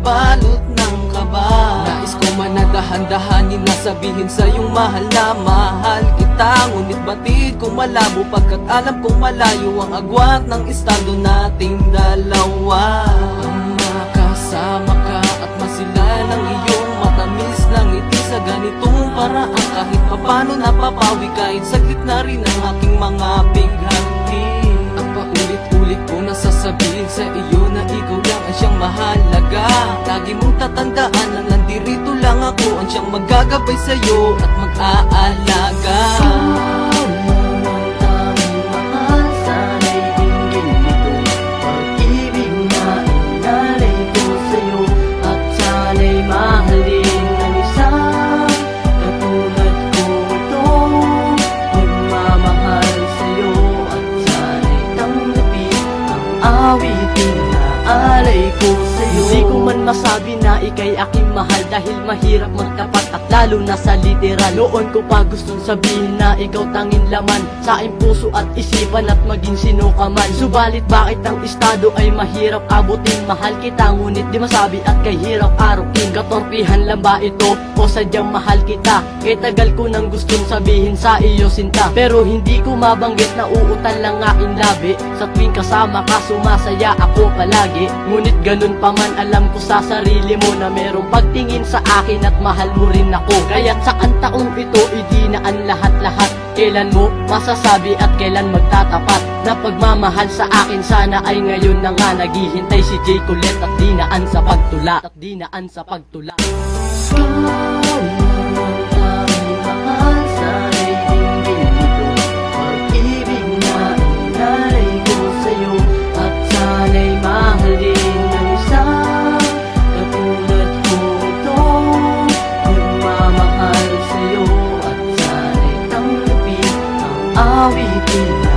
balot ng kaba. Nais ko man na dahan-dahanin na sabihin sa iyong mahal na mahal kita, ngunit batid kong malabo pagkat alam kong malayo ang agwat ng estado nating dalawa. Ang makasama ka at masilan ang iyong matamis na ngiti sa ganitong paraan, kahit papano napapawi kahit saglit na rin ang aking mga bighati. Ang paulit-ulit ko nasasabihin sa iyo na ikaw lang ang siyang mahalaga. Lagi mong tatandaan na nandirito lang ako ang siyang maggagabay sa'yo at mag-aalaga. Awitin na alay ko sa'yo. Hindi ko man masabi na ika'y aking mahal dahil mahirap magtapat at lalo na sa literal. Noon ko pa gustong sabihin na ikaw tanging laman sa aking puso at isipan at maging sino ka man. Subalit bakit ang estado ay mahirap abutin? Mahal kita ngunit di masabi at kay hirap arukin. Katorpihan lang ba ito o sadyang mahal kita? Kay tagal ko nang gustong sabihin sa iyo sinta, pero hindi ko mabanggit na uutan lang aking labi. Sa tuwing kasama ka sumasaya ako palagi, ngunit ganun pa man alam ko sa sarili mo na merong pagtingin sa akin at mahal mo rin ako. Kaya't saan taong ito idinaan lahat-lahat, kailan mo masasabi at kailan magtatapat na pagmamahal sa akin? Sana ay ngayon na nga naghihintay si J. Colette at dinaan sa pagtula, at dinaan sa pagtula. Awitin na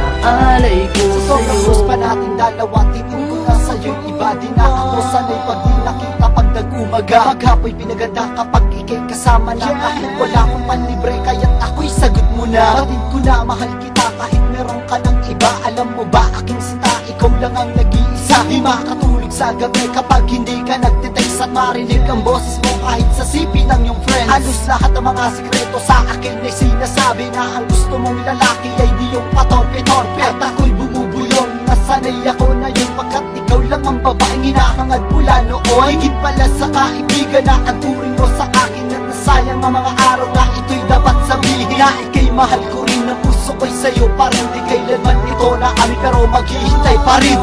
alay ko sa'yo. Sa sobrang close pa natin dalawa, titin ko na sa'yo'y iba din na ako. Sana'y pag di nakita pag nag-umaga, paghapoy pinaganda kapag ikay kasama na. Kahit wala akong panlibre kaya't ako'y sagot mo na. Batid ko na mahal kita kahit meron ka ng iba. Alam mo ba aking sinta, ikaw lang ang nag-iisa. Di makatulog sa gabi kapag hindi ka nagtitext at marinig ang boses mo kahit sa sipi ng iyong friends. Halos lahat ng mga sikreto sa akin ay sinasabi na ang gusto mong lalaki ay di yung patorpe-torpe. At ako'y bumubulong, nasanay ako na yun pagkat ikaw lang ang babaeng hinahangad mula noon. Higit pala sa kaibigan na ang turing mo sa akin, at nasayang ang mga araw na ito'y dapat sabihin na ika'y mahal ko rin. Ang puso ko'y sa'yo pa rin, di kailanman ito na kami pero maghihintay pa rin.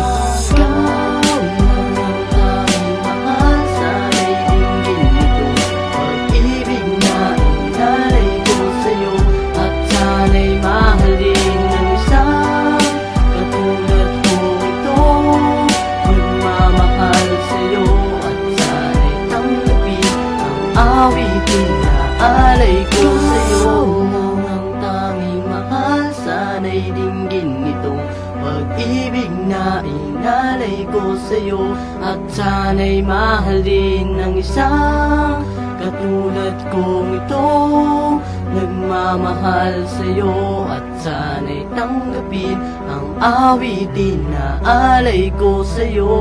Awitin na alay ko sa'yo. Ang tanging mahal, sana'y dinggin itong pag-ibig na inalay ko sa'yo. At sana'y mahal din ng isang katulad kong ito, nagmamahal sa'yo. At sana'y tanggapin ang awitin na alay ko sa'yo.